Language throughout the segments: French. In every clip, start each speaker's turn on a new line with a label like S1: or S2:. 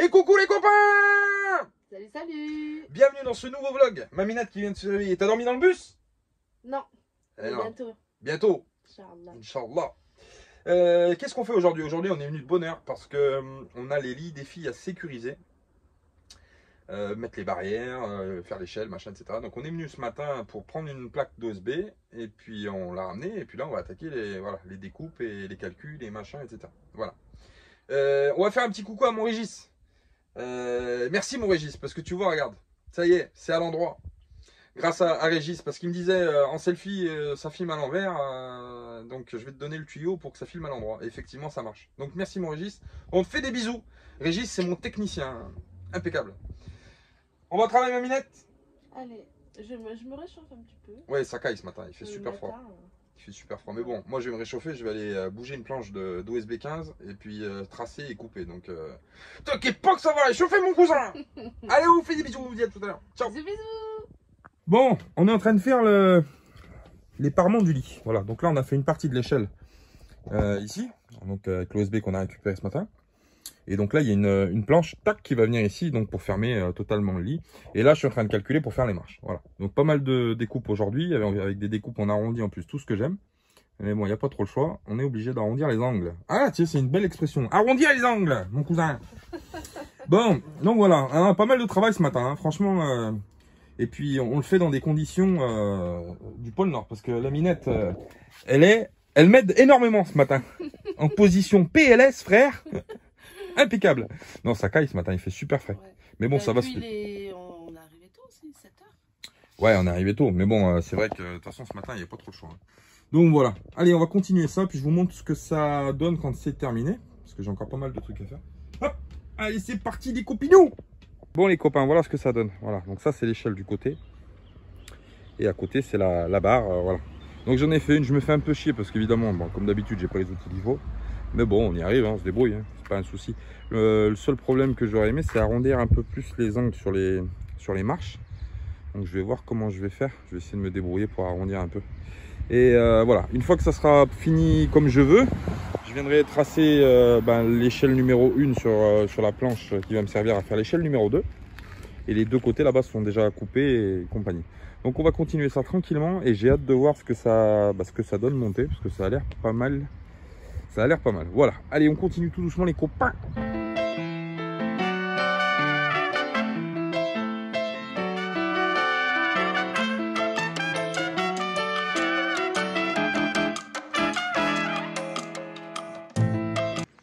S1: Et coucou les copains!
S2: Salut, salut!
S1: Bienvenue dans ce nouveau vlog. Maminette qui vient de se réveiller. T'as dormi dans le bus?
S2: Non,
S1: Eh non.
S2: bientôt.
S1: Bientôt.
S2: Inch'Allah.
S1: Inch'Allah. Qu'est-ce qu'on fait aujourd'hui? Aujourd'hui, on est venu de bonne heure parce que on a les lits des filles à sécuriser. Mettre les barrières, faire l'échelle, machin, etc. Donc on est venu ce matin pour prendre une plaque d'OSB et puis on l'a ramenée et puis là on va attaquer les découpes et les calculs, les machins, etc. Voilà. On va faire un petit coucou à mon Régis. Merci mon Régis, parce que tu vois, regarde, ça y est, c'est à l'endroit. Grâce à Régis, parce qu'il me disait en selfie, ça filme à l'envers, donc je vais te donner le tuyau pour que ça filme à l'endroit. Et effectivement, ça marche. Donc merci mon Régis. On te fait des bisous. Régis, c'est mon technicien, impeccable. On va travailler ma minette?
S2: Allez, je me réchauffe un petit peu.
S1: Ouais, ça caille ce matin, il fait super froid. Il fait super froid, mais bon, moi je vais me réchauffer, je vais aller bouger une planche d'OSB 15 et puis tracer et couper. Donc, t'inquiète pas que ça va réchauffer mon cousin. Allez, on vous fait des bisous, on vous dit à tout à l'heure. Ciao.
S2: Bisous, bisous.
S1: Bon, on est en train de faire les parements du lit. Voilà, donc là on a fait une partie de l'échelle ici, donc avec l'OSB qu'on a récupéré ce matin. Et donc là il y a une planche tac qui va venir ici donc pour fermer totalement le lit. Et là je suis en train de calculer pour faire les marches. Voilà, donc pas mal de découpes aujourd'hui, avec des découpes en arrondi en plus, tout ce que j'aime. Mais bon, il n'y a pas trop le choix, on est obligé d'arrondir les angles. Ah tiens, c'est une belle expression, arrondir les angles, mon cousin. Bon, donc voilà, on a pas mal de travail ce matin, hein, franchement. Et puis on le fait dans des conditions du pôle Nord, parce que la minette, elle m'aide énormément ce matin. En position PLS, frère. Impeccable. Non, ça caille ce matin, il fait super frais. Ouais. Mais bon, ça va se faire.
S2: On est arrivé tôt aussi, 7h.
S1: Ouais, on est arrivé tôt. Mais bon, c'est vrai que de toute façon, ce matin, il n'y a pas trop le choix. Hein. Donc voilà. Allez, on va continuer ça. Puis je vous montre ce que ça donne quand c'est terminé. Parce que j'ai encore pas mal de trucs à faire. Hop, allez, c'est parti, les copinous. Bon, les copains, voilà ce que ça donne. Voilà. Donc ça, c'est l'échelle du côté. Et à côté, c'est la barre. Voilà. Donc j'en ai fait une. Je me fais un peu chier parce qu'évidemment, bon, comme d'habitude, j'ai pas les outils qu'il faut. Mais bon, on y arrive, hein, on se débrouille, hein, c'est pas un souci. Le seul problème que j'aurais aimé, c'est arrondir un peu plus les angles sur les marches. Donc je vais voir comment je vais faire. Je vais essayer de me débrouiller pour arrondir un peu. Et voilà, une fois que ça sera fini comme je veux, je viendrai tracer l'échelle numéro 1 sur la planche qui va me servir à faire l'échelle numéro 2. Et les deux côtés là-bas sont déjà coupés et compagnie. Donc on va continuer ça tranquillement et j'ai hâte de voir ce que ça donne monter, parce que ça a l'air pas mal. Ça a l'air pas mal. Voilà. Allez, on continue tout doucement les copains.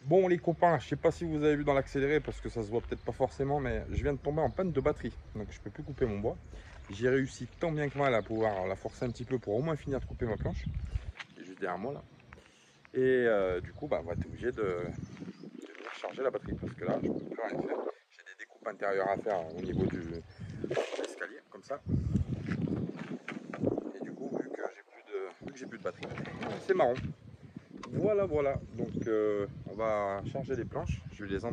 S1: Bon les copains, je sais pas si vous avez vu dans l'accéléré parce que ça se voit peut-être pas forcément, mais je viens de tomber en panne de batterie. Donc je peux plus couper mon bois. J'ai réussi tant bien que mal à pouvoir la forcer un petit peu pour au moins finir de couper ma planche. Et juste derrière moi là. Et du coup, on va être obligé de venir charger la batterie parce que là, je ne peux plus rien faire. J'ai des découpes intérieures à faire au niveau de l'escalier, comme ça. Et du coup, vu que j'ai plus de batterie, c'est marrant. Voilà. Donc, on va charger les planches. Je vais les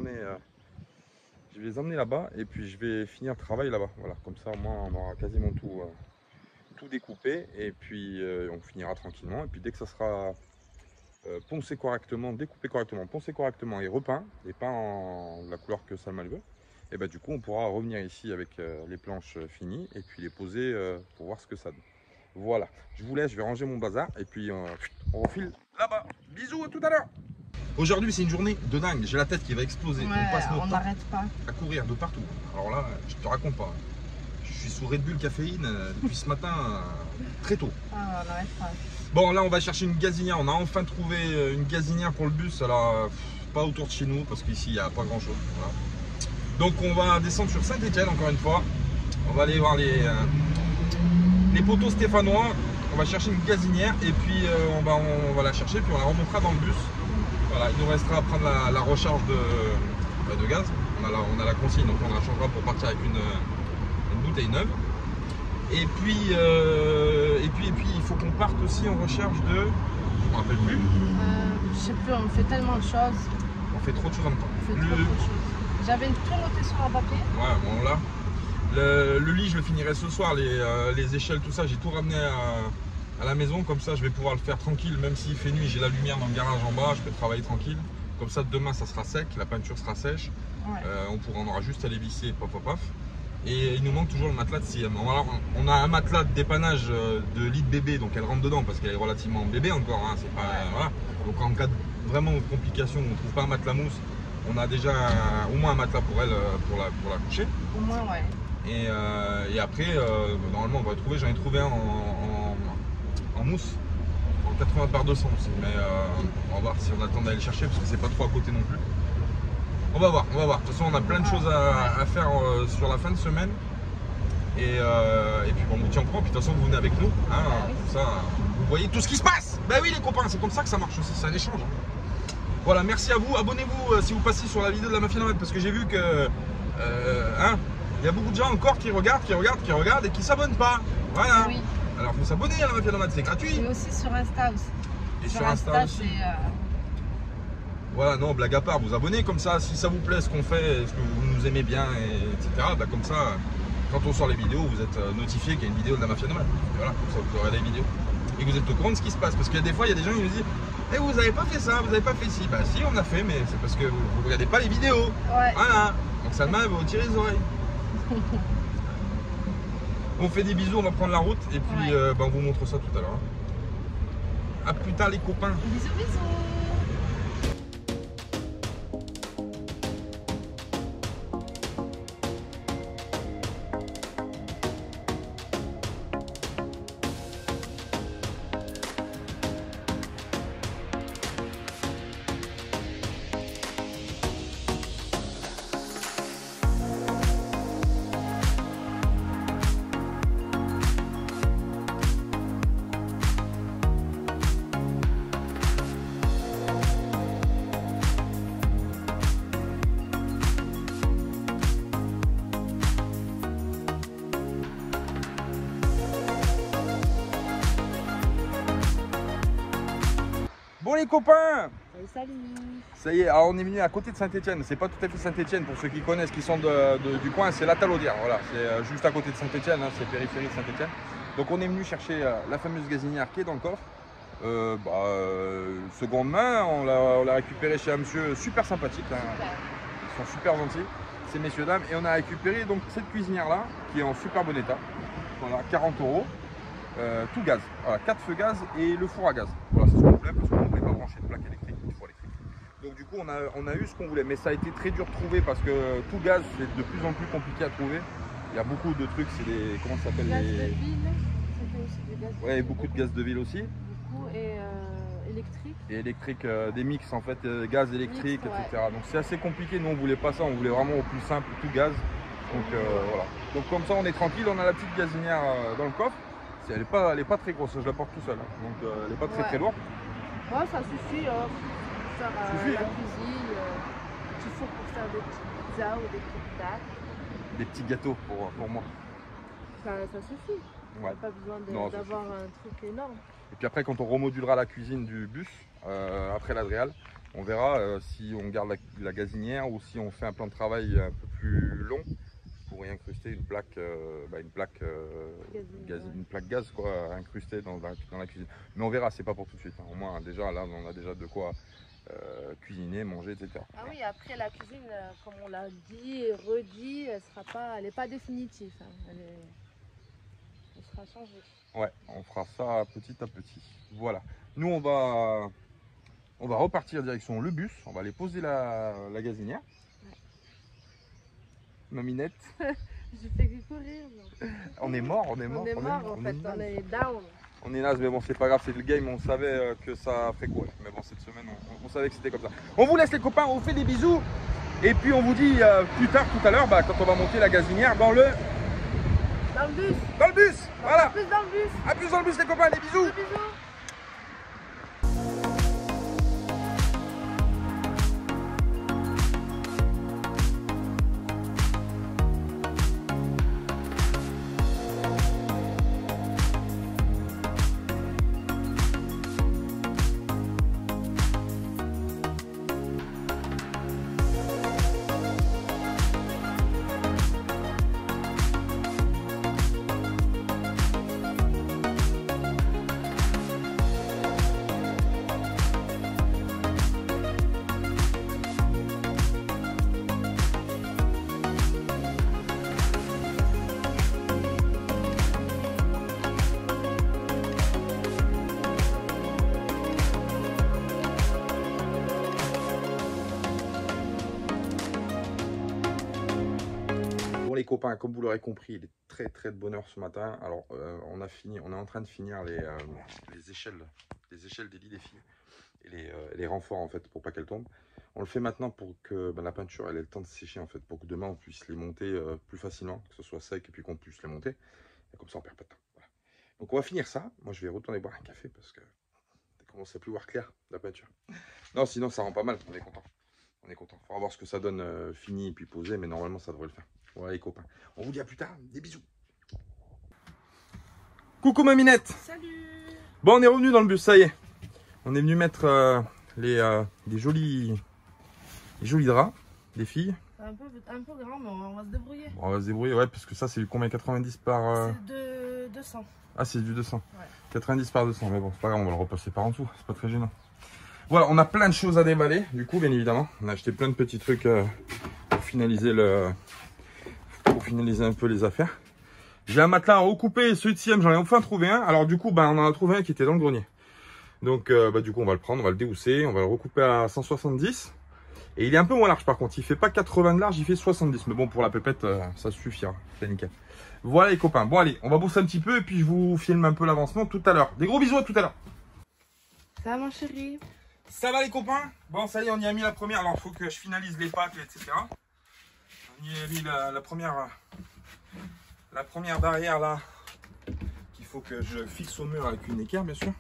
S1: emmener là-bas et puis je vais finir le travail là-bas. Voilà, comme ça, au moins, on aura quasiment tout découpé et puis on finira tranquillement. Et puis dès que ça sera poncé correctement, découpé correctement, poncé correctement et repeint, et peint en la couleur que Salma veut, et du coup on pourra revenir ici avec les planches finies et puis les poser pour voir ce que ça donne. Voilà, je vous laisse, je vais ranger mon bazar et puis on refile là-bas. Bisous, à tout à l'heure. Aujourd'hui c'est une journée de dingue, j'ai la tête qui va exploser.
S2: Ouais,
S1: on passe notre temps
S2: n'arrête pas
S1: à courir de partout. Alors là, je te raconte pas. Je suis sous Red Bull caféine depuis ce matin très tôt.
S2: Ah, on n'arrête pas.
S1: Bon, là on va chercher une gazinière. On a enfin trouvé une gazinière pour le bus. Alors pas autour de chez nous parce qu'ici il n'y a pas grand chose. Voilà. Donc on va descendre sur Saint-Étienne encore une fois. On va aller voir les poteaux stéphanois. On va chercher une gazinière et puis on va la chercher puis on la remontera dans le bus. Voilà, il nous restera à prendre la recharge de gaz. On a la consigne donc on la changera pour partir avec une bouteille neuve. Et puis il faut qu'on parte aussi en recherche de... Je me rappelle plus.
S2: Je sais plus, on fait tellement de choses.
S1: On fait trop de choses en même temps.
S2: On fait trop de choses. J'avais tout noté sur un papier.
S1: Ouais, bon là. Le lit, je le finirai ce soir. Les échelles, tout ça, j'ai tout ramené à la maison. Comme ça, je vais pouvoir le faire tranquille. Même s'il fait nuit, j'ai la lumière dans le garage en bas. Je peux travailler tranquille. Comme ça, demain, ça sera sec. La peinture sera sèche.
S2: Ouais.
S1: On aura juste à les visser, paf, paf, paf. Et il nous manque toujours le matelas de CM. Alors, on a un matelas de dépannage de lit de bébé, donc elle rentre dedans parce qu'elle est relativement bébé encore. Hein, c'est pas, voilà. Donc en cas de vraiment complication, on ne trouve pas un matelas mousse, on a déjà au moins un matelas pour elle pour la coucher.
S2: Au moins, ouais.
S1: Et après, normalement, on va trouver. J'en ai trouvé un en mousse, en 80 par 200 aussi. Mais on va voir si on attend d'aller le chercher parce que c'est pas trop à côté non plus. On va voir, on va voir. De toute façon, on a plein de choses à faire sur la fin de semaine. Et puis on vous tient au courant. Puis de toute façon, vous venez avec nous. Hein, comme ça, vous voyez tout ce qui se passe. Ben oui, les copains, c'est comme ça que ça marche aussi. C'est un échange. Voilà, merci à vous. Abonnez-vous si vous passez sur la vidéo de la Mafia Nomade parce que j'ai vu que il y a beaucoup de gens encore qui regardent et qui s'abonnent pas. Voilà.
S2: Oui.
S1: Alors, il faut s'abonner à la Mafia Nomade, c'est gratuit.
S2: Et aussi sur Insta aussi.
S1: Et sur Insta aussi. Voilà, non, blague à part, vous abonnez comme ça, si ça vous plaît ce qu'on fait, ce que vous nous aimez bien, etc. Bah, comme ça, quand on sort les vidéos, vous êtes notifié qu'il y a une vidéo de la Mafia Nomade. Voilà, comme ça vous aurez les vidéos. Et vous êtes au courant de ce qui se passe. Parce qu'il y a des fois, il y a des gens qui nous disent eh, vous n'avez pas fait ça, vous n'avez pas fait ci. Bah si, on a fait, mais c'est parce que vous ne regardez pas les vidéos.
S2: Ouais.
S1: Voilà. Donc ça va vous tirer les oreilles. On fait des bisous, on va prendre la route et puis bah, on vous montre ça tout à l'heure. A plus tard les copains.
S2: Bisous, bisous.
S1: Bon les copains,
S2: Salut.
S1: ça y est, alors on est venu à côté de Saint-Etienne. C'est pas tout à fait Saint-Etienne pour ceux qui connaissent, qui sont du coin, c'est la Talaudière. Voilà, c'est juste à côté de Saint-Etienne, hein, c'est périphérie de Saint-Etienne. Donc on est venu chercher la fameuse gazinière qui est dans le coffre. Seconde main, on l'a récupérée chez un monsieur super sympathique. Hein. Ils sont super gentils, ces messieurs dames. Et on a récupéré donc cette cuisinière là qui est en super bon état. Voilà, 40 €. Tout gaz, voilà, 4 feux gaz et le four à gaz. Voilà, c'est ce qu'on voulait parce qu'on ne voulait pas brancher de plaque électrique, de four électrique. Donc du coup on a eu ce qu'on voulait, mais ça a été très dur de trouver parce que tout gaz c'est de plus en plus compliqué à trouver. Il y a beaucoup de trucs, c'est des, comment ça s'appelle,
S2: Gaz
S1: les...
S2: de ville, c'était aussi du gaz de
S1: Ouais,
S2: ville.
S1: beaucoup de gaz de ville aussi.
S2: Beaucoup et électrique.
S1: Et électrique, des mix en fait, gaz électrique,
S2: Mix,
S1: etc. Donc c'est assez compliqué, nous on voulait pas ça, on voulait vraiment au plus simple, tout gaz. Donc voilà. Donc comme ça on est tranquille, on a la petite gazinière dans le coffre. Elle n'est pas très grosse, je la porte tout seul, hein. Donc elle n'est pas très lourde.
S2: Ouais, ça suffit hein, pour faire la
S1: hein.
S2: cuisine, petit four pour faire des petites pizzas ou des petites tartes.
S1: Des petits gâteaux pour moi.
S2: Ça suffit,
S1: Ouais.
S2: pas besoin d'avoir un truc énorme.
S1: Et puis après quand on remodulera la cuisine du bus, après l'Adréal, on verra si on garde la gazinière ou si on fait un plan de travail un peu plus long. Pour y incruster une plaque gaz quoi, incrustée dans la cuisine. Mais on verra, c'est pas pour tout de suite. Hein. Au moins déjà là on a déjà de quoi cuisiner, manger, etc.
S2: Ah oui, après la cuisine, comme on l'a dit et redit, elle n'est pas définitive. Hein. Elle sera changée.
S1: Ouais, on fera ça petit à petit. Voilà. Nous on va repartir direction le bus. On va aller poser la gazinière. Maminette.
S2: Je fais que courir. Non.
S1: On est mort, on est
S2: On est down.
S1: On est naze, mais bon, c'est pas grave, c'est le game. On savait que ça ferait courir. Mais bon, cette semaine, on savait que c'était comme ça. On vous laisse les copains, on vous fait des bisous. Et puis on vous dit plus tard, tout à l'heure, quand on va monter la gazinière dans le
S2: bus.
S1: Dans le bus, voilà.
S2: À plus dans le bus.
S1: À plus dans le bus les copains, des bisous.
S2: Bisous.
S1: les copains, comme vous l'aurez compris, il est très de bonne heure ce matin. Alors on est en train de finir les échelles des lits des filles et les renforts en fait pour pas qu'elles tombent. On le fait maintenant pour que la peinture elle ait le temps de sécher en fait, pour que demain on puisse les monter plus facilement, que ce soit sec et puis qu'on puisse les monter. Et comme ça on perd pas de temps. Voilà. Donc on va finir ça. Moi je vais retourner boire un café parce que ça commence à plus voir clair la peinture. Non, sinon ça rend pas mal, on est content. On est content. Faudra voir ce que ça donne fini et puis posé, mais normalement ça devrait le faire. Voilà les copains. On vous dit à plus tard. Des bisous. Coucou ma minette.
S2: Salut.
S1: Bon, on est revenu dans le bus, ça y est. On est venu mettre des jolis draps des filles.
S2: C'est un peu grand, mais on va se débrouiller.
S1: Bon, on va se débrouiller, ouais, parce que ça c'est du combien, 90 par...
S2: C'est de 200.
S1: Ah, c'est du 200.
S2: Ouais.
S1: 90 par 200, mais bon, c'est pas grave, on va le repasser par en dessous, c'est pas très gênant. Voilà, on a plein de choses à déballer, du coup, bien évidemment. On a acheté plein de petits trucs pour finaliser un peu les affaires. J'ai un matelas à recouper, ce 8e, j'en ai enfin trouvé un. Alors du coup, on en a trouvé un qui était dans le grenier. Donc du coup, on va le prendre, on va le déhousser, on va le recouper à 170. Et il est un peu moins large par contre, il fait pas 80 de large, il fait 70. Mais bon, pour la pépette, ça suffira, c'est nickel. Voilà les copains, bon allez, on va bosser un petit peu et puis je vous filme un peu l'avancement tout à l'heure. Des gros bisous à tout à l'heure.
S2: Ça va mon chéri?
S1: Ça va les copains? Bon, ça y est, on y a mis la première. Alors, il faut que je finalise les pattes, etc. On y a mis la première barrière là, qu'il faut que je fixe au mur avec une équerre, bien sûr.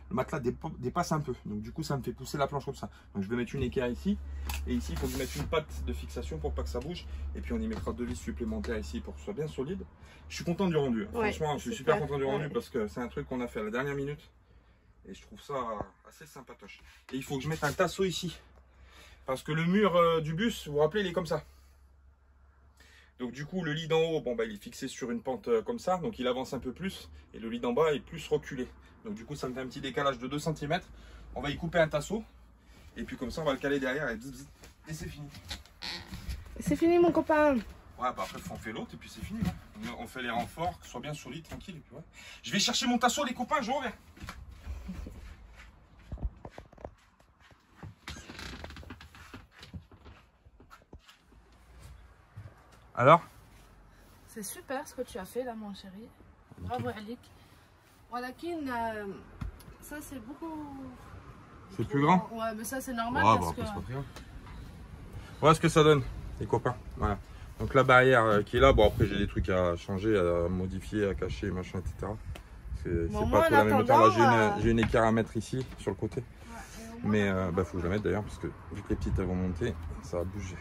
S1: Le matelas dépasse un peu, donc du coup, ça me fait pousser la planche comme ça. Donc, je vais mettre une équerre ici. Et ici, il faut que je mette une patte de fixation pour pas que ça bouge. Et puis, on y mettra 2 vis supplémentaires ici pour que ce soit bien solide. Je suis content du rendu. Ouais, franchement, je suis super content du rendu parce que c'est un truc qu'on a fait à la dernière minute. Et je trouve ça assez sympatoche. Et il faut que je mette un tasseau ici. Parce que le mur du bus, vous vous rappelez, il est comme ça. Donc du coup, le lit d'en haut, il est fixé sur une pente comme ça. Donc il avance un peu plus. Et le lit d'en bas est plus reculé. Donc du coup, ça me fait un petit décalage de 2 cm. On va y couper un tasseau. Et puis comme ça, on va le caler derrière. Et c'est fini.
S2: C'est fini mon copain.
S1: Ouais, après, on fait l'autre et puis c'est fini. Hein. On fait les renforts, que ce soit bien solide, tranquille. Et puis, ouais. Je vais chercher mon tasseau, les copains, je reviens. Alors?
S2: C'est super ce que tu as fait là mon chéri. Bravo Alik. Voilà ça c'est beaucoup...
S1: C'est plus grand?
S2: Ouais, mais ça c'est normal parce que...
S1: Voilà ce que ça donne, les copains. Voilà. Donc la barrière qui est là, bon après j'ai des trucs à changer, à modifier, à cacher, machin, etc. C'est pas tout la même hauteur. Là j'ai une équerre à mettre ici, sur le côté. Ouais, mais faut que je la mette d'ailleurs, parce que vu que les petites elles vont monter, ça va bouger.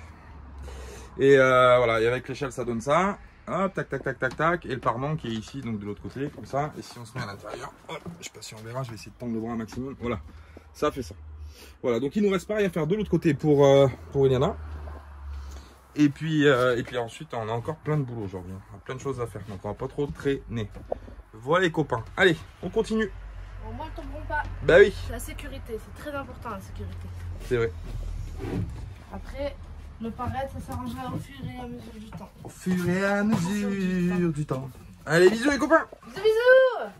S1: Et voilà, et avec l'échelle ça donne ça. Hop, tac, tac, tac, tac, tac. Et le parement qui est ici, donc de l'autre côté, comme ça. Et si on se met à l'intérieur, je sais pas si on verra, je vais essayer de tendre le bras un maximum. Voilà, ça fait ça. Voilà, donc il nous reste pareil à faire de l'autre côté pour Iliana. Et puis ensuite, on a encore plein de boulot aujourd'hui. On a plein de choses à faire, donc on va pas trop traîner. Voilà les copains. Allez, on continue.
S2: Au moins, ils tomberont pas.
S1: Bah oui.
S2: La sécurité, c'est très important la sécurité.
S1: C'est vrai.
S2: Après, le paraître, ça s'arrangera au fur et à mesure du temps.
S1: Au fur et à mesure du temps. Allez, bisous les copains.
S2: Bisous, bisous.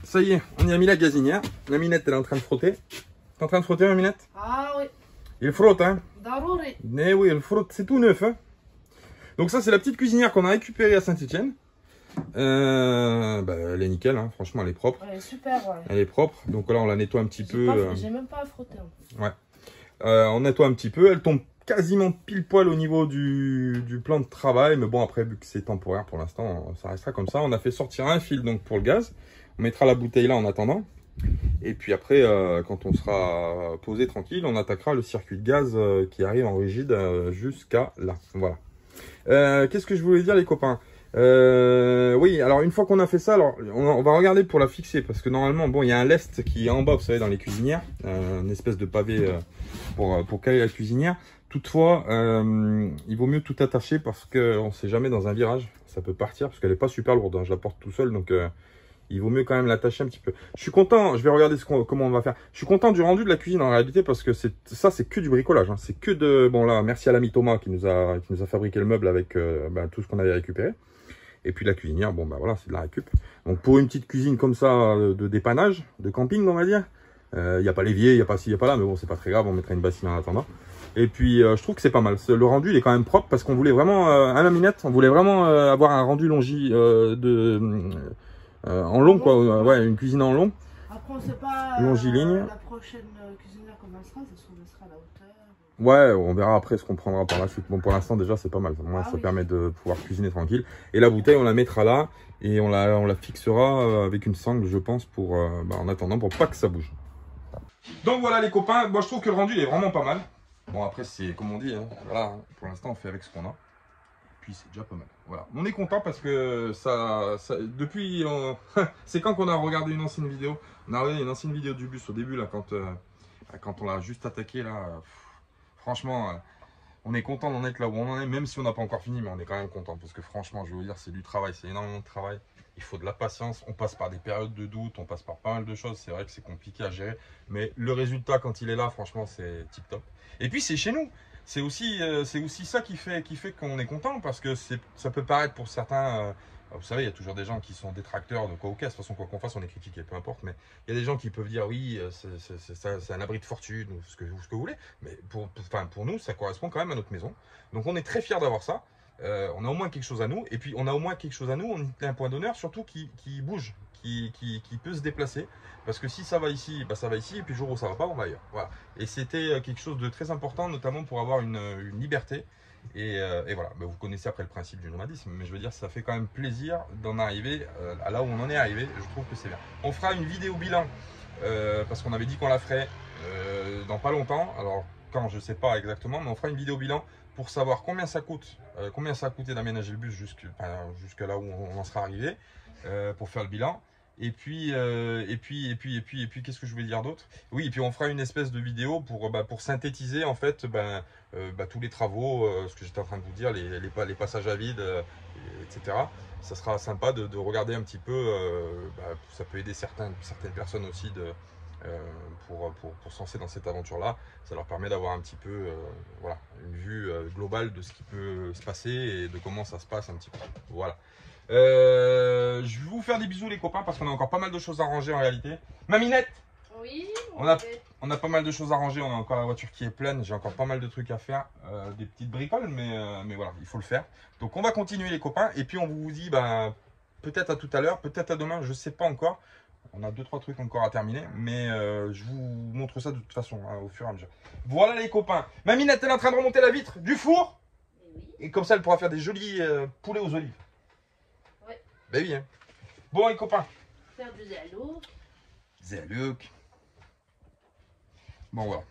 S1: Ça y est, on y a mis la gazinière. La minette, elle est en train de frotter. T'es en train de frotter, ma minette?
S2: Ah oui.
S1: Il frotte, hein?
S2: Darouri.
S1: Mais oui, elle frotte, c'est tout neuf, hein? Donc ça, c'est la petite cuisinière qu'on a récupérée à Saint-Etienne. Elle est nickel, hein. Franchement, elle est propre.
S2: Elle est super, ouais.
S1: Elle est propre. Donc là, on la nettoie un petit peu.
S2: J'ai même pas à frotter.
S1: Ouais. On nettoie un petit peu. Elle tombe quasiment pile poil au niveau du plan de travail. Mais bon, après, vu que c'est temporaire pour l'instant, ça restera comme ça. On a fait sortir un fil donc pour le gaz. On mettra la bouteille là en attendant. Et puis après, quand on sera posé tranquille, on attaquera le circuit de gaz qui arrive en rigide jusqu'à là. Voilà. Qu'est-ce que je voulais dire les copains? Oui, alors une fois qu'on a fait ça, alors on va regarder pour la fixer. Parce que normalement, bon, il y a un lest qui est en bas, vous savez, dans les cuisinières. Une espèce de pavé pour caler la cuisinière. Toutefois, il vaut mieux tout attacher parce qu'on ne sait jamais dans un virage, ça peut partir parce qu'elle n'est pas super lourde, hein, je la porte tout seul, donc il vaut mieux quand même l'attacher un petit peu. Je suis content, je vais regarder comment on va faire. Je suis content du rendu de la cuisine en réalité parce que ça c'est que du bricolage, hein, c'est que de... Bon là, merci à l'ami Thomas qui nous a fabriqué le meuble avec tout ce qu'on avait récupéré. Et puis la cuisinière, bon bah voilà, c'est de la récup. Donc pour une petite cuisine comme ça, de dépannage, de camping on va dire, il n'y a pas l'évier, il n'y a pas ci, il n'y a pas là, mais bon c'est pas très grave, on mettra une bassine en attendant. Et puis je trouve que c'est pas mal. Le rendu il est quand même propre parce qu'on voulait vraiment, à la minette, on voulait vraiment avoir un rendu en long quoi, ouais, une cuisine en long.
S3: Après on sait pas
S1: longiligne.
S3: La prochaine cuisinière comment elle sera, ça se trouve elle sera à la hauteur.
S1: Ouais, on verra après ce qu'on prendra par la suite. Bon, pour l'instant, déjà, c'est pas mal. Moi, ça permet de pouvoir cuisiner tranquille. Et la bouteille, on la mettra là et on la fixera avec une sangle, je pense, pour en attendant, pour pas que ça bouge. Donc voilà, les copains. Moi, je trouve que le rendu, il est vraiment pas mal. Bon, après, c'est comme on dit. Hein, voilà, hein, pour l'instant, on fait avec ce qu'on a. Puis, c'est déjà pas mal. Voilà. On est content parce que depuis... c'est quand qu'on a regardé une ancienne vidéo. On a regardé une ancienne vidéo du bus au début, là, quand on l'a juste attaqué, là... Franchement, on est content d'en être là où on en est, même si on n'a pas encore fini, mais on est quand même content. Parce que franchement, je vais vous dire, c'est du travail, c'est énormément de travail. Il faut de la patience, on passe par des périodes de doute, on passe par pas mal de choses. C'est vrai que c'est compliqué à gérer, mais le résultat, quand il est là, franchement, c'est tip top. Et puis, c'est chez nous. C'est aussi ça qui fait qu'on est content, parce que ça peut paraître pour certains... vous savez, il y a toujours des gens qui sont détracteurs de quoi ou qu'est. De toute façon, quoi qu'on fasse, on est critiqué, peu importe. Mais il y a des gens qui peuvent dire oui, c'est un abri de fortune ou ce que vous voulez. Mais pour nous, ça correspond quand même à notre maison. Donc on est très fiers d'avoir ça. On a au moins quelque chose à nous. Et puis on a au moins quelque chose à nous, on est un point d'honneur, surtout qui bouge, qui peut se déplacer. Parce que si ça va ici, bah ça va ici. Et puis le jour où ça va pas, on va ailleurs. Voilà. Et c'était quelque chose de très important, notamment pour avoir une liberté. Et voilà, bah, vous connaissez après le principe du nomadisme, mais je veux dire, ça fait quand même plaisir d'en arriver à là où on en est arrivé. Je trouve que c'est bien. On fera une vidéo bilan parce qu'on avait dit qu'on la ferait dans pas longtemps. Alors, quand je sais pas exactement, mais on fera une vidéo bilan pour savoir combien ça coûte, combien ça a coûté d'aménager le bus jusque là où on en sera arrivé pour faire le bilan. Et puis, qu'est-ce que je voulais dire d'autre? Oui, et puis on fera une espèce de vidéo pour synthétiser en fait tous les travaux, ce que j'étais en train de vous dire, les passages à vide, etc. Ça sera sympa de regarder un petit peu, ça peut aider certaines personnes aussi pour se lancer dans cette aventure-là. Ça leur permet d'avoir un petit peu voilà, une vue globale de ce qui peut se passer et de comment ça se passe un petit peu. Voilà. Je vais vous faire des bisous les copains parce qu'on a encore pas mal de choses à ranger en réalité. Maminette!
S2: Oui,
S1: on a pas mal de choses à ranger, on a encore la voiture qui est pleine, j'ai encore pas mal de trucs à faire, des petites bricoles, mais voilà, il faut le faire. Donc on va continuer les copains et puis on vous dit peut-être à tout à l'heure, peut-être à demain, je sais pas encore. On a 2-3 trucs encore à terminer, mais je vous montre ça de toute façon hein, au fur et à mesure. Voilà les copains. Maminette elle est en train de remonter la vitre du four. Et comme ça elle pourra faire des jolis poulets aux olives.
S2: Ouais.
S1: Ben oui hein. Bon les copains.
S2: Faire du zalouk.
S1: Zalouk. Bon voilà,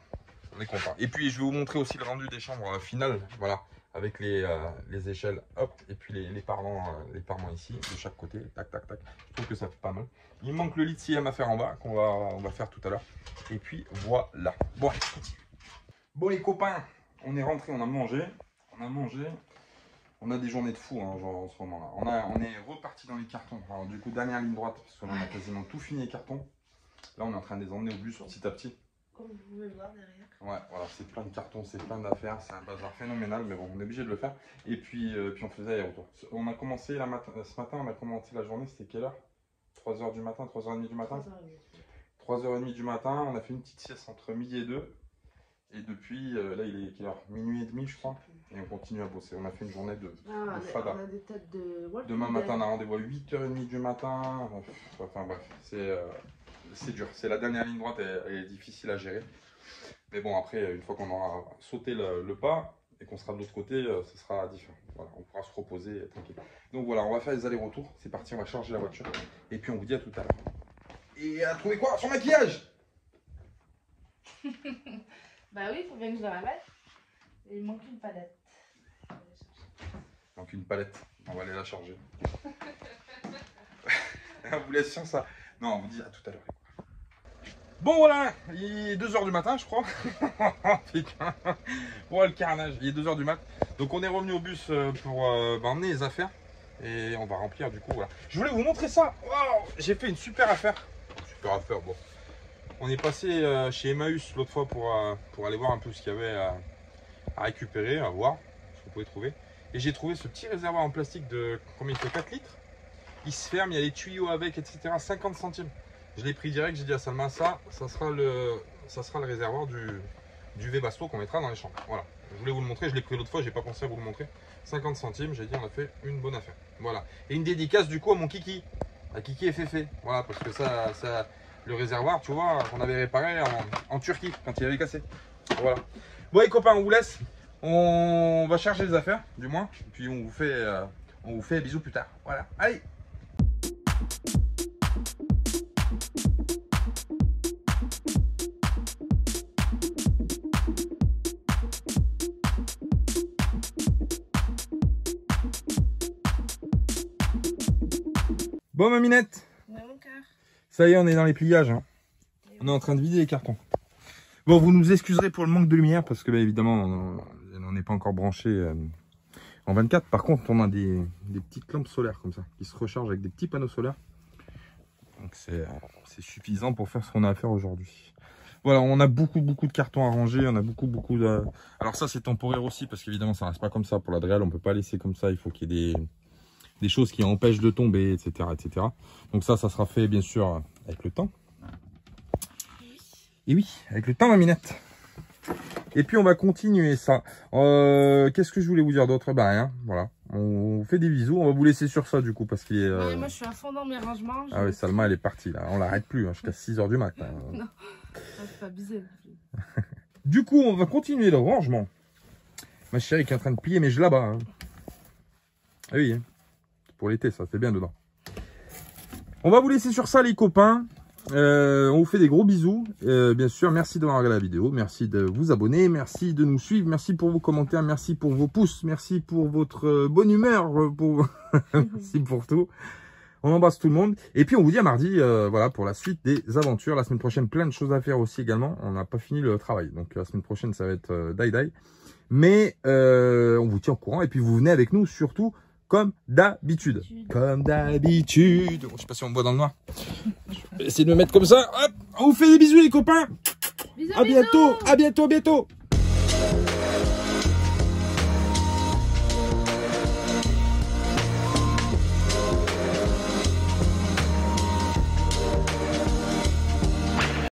S1: on est content. Et puis je vais vous montrer aussi le rendu des chambres finales, voilà, avec les échelles, hop, et puis les parements ici, de chaque côté, tac, tac, tac. Je trouve que ça fait pas mal. Il manque le lit de CM à faire en bas, on va faire tout à l'heure. Et puis voilà. Bon, allez, continue. Bon les copains, on est rentré, on a mangé. On a des journées de fou hein, genre, en ce moment-là. On est reparti dans les cartons. Alors du coup, dernière ligne droite, parce qu'on a quasiment tout fini les cartons. Là, on est en train de les emmener au bus petit à petit.
S3: Comme vous pouvez voir derrière.
S1: Ouais, voilà, c'est plein de cartons, c'est plein d'affaires, c'est un bazar phénoménal, mais bon, on est obligé de le faire. Et puis on faisait aller-retour. On a commencé ce matin, on a commencé la journée, c'était quelle heure? 3 h du matin, 3h30 du matin 3h30 du matin, on a fait une petite sieste entre midi et 2. Et depuis, là, il est quelle heure? Minuit et demi, je crois. Et on continue à bosser. On a fait une journée de fada.
S3: On a des têtes de...
S1: Demain matin, on a rendez-vous à 8h30 du matin. Enfin bref, c'est dur. C'est la dernière ligne droite, elle est difficile à gérer. Mais bon, après, une fois qu'on aura sauté le pas et qu'on sera de l'autre côté, ce sera différent. Voilà, on pourra se reposer tranquille. Donc voilà, on va faire les allers-retours. C'est parti, on va charger la voiture. Et puis on vous dit à tout à l'heure. Et à trouver quoi? Son maquillage?
S2: Bah oui, il faut bien que je la mette. Il manque une palette.
S1: Il manque une palette. On va aller la charger. On vous laisse sur ça. Non, on vous dit à tout à l'heure. Bon voilà, il est 2 h du matin je crois. Putain, oh le carnage, il est 2 h du mat. Donc on est revenu au bus pour emmener les affaires. Et on va remplir du coup, voilà. Je voulais vous montrer ça. Wow, j'ai fait une super affaire. Super affaire, bon. On est passé chez Emmaüs l'autre fois pour aller voir un peu ce qu'il y avait à récupérer, à voir ce qu'on pouvait trouver. Et j'ai trouvé ce petit réservoir en plastique de, combien il fait, 4 litres. Il se ferme, il y a les tuyaux avec, etc. 50 centimes. Je l'ai pris direct, j'ai dit à Salma, ça sera le réservoir du Webasto qu'on mettra dans les chambres. Voilà, je voulais vous le montrer, je l'ai pris l'autre fois, j'ai pas pensé à vous le montrer. 50 centimes, j'ai dit on a fait une bonne affaire. Voilà, et une dédicace du coup à mon Kiki, à Kiki FFF. Voilà, parce que ça le réservoir, tu vois, qu'on avait réparé en Turquie quand il avait cassé. Voilà. Bon les copains, on vous laisse. On va charger les affaires, du moins, puis on vous fait bisous plus tard. Voilà, allez. Bon ma minette,
S3: Ouais, mon cœur.
S1: ça y est, on est dans les pliages. Hein. On est en train de vider les cartons. Bon, vous nous excuserez pour le manque de lumière parce que, bah, évidemment, on n'est pas encore branché en 24. Par contre, on a des petites lampes solaires comme ça qui se rechargent avec des petits panneaux solaires. Donc, c'est suffisant pour faire ce qu'on a à faire aujourd'hui. Voilà, on a beaucoup de cartons à ranger. On a beaucoup de... Alors ça, c'est temporaire aussi parce qu'évidemment, ça reste pas comme ça pour la drill. On peut pas laisser comme ça. Il faut qu'il y ait des choses qui empêchent de tomber, etc., etc. Donc ça sera fait, bien sûr, avec le temps. Et oui, avec le temps, ma minette. Et puis, on va continuer ça. Qu'est-ce que je voulais vous dire d'autre? Bah, rien, voilà. On fait des bisous. On va vous laisser sur ça, du coup, parce qu'il est...
S3: Ouais, moi, je suis à fond dans mes rangements.
S1: Ah oui, Salma, elle est partie, là. On l'arrête plus, hein, jusqu'à 6 h du matin.
S3: Non, c'est pas abusé.
S1: Du coup, on va continuer le rangement. Ma chérie qui est en train de plier mes là-bas. Hein. Ah oui, hein. Pour l'été, ça fait bien dedans. On va vous laisser sur ça, les copains. On vous fait des gros bisous. Bien sûr, merci d'avoir regardé la vidéo. Merci de vous abonner. Merci de nous suivre. Merci pour vos commentaires. Merci pour vos pouces. Merci pour votre bonne humeur. Merci pour tout. On embrasse tout le monde. Et puis, on vous dit à mardi, voilà, pour la suite des aventures. La semaine prochaine, plein de choses à faire aussi également. On n'a pas fini le travail. Donc, la semaine prochaine, ça va être die. Mais on vous tient au courant. Et puis, vous venez avec nous, surtout, comme d'habitude. Comme d'habitude. Je sais pas si on me voit dans le noir. Je vais essayer de me mettre comme ça. Hop, on vous fait des bisous les copains.
S2: Bisous,
S1: À bientôt. À bientôt.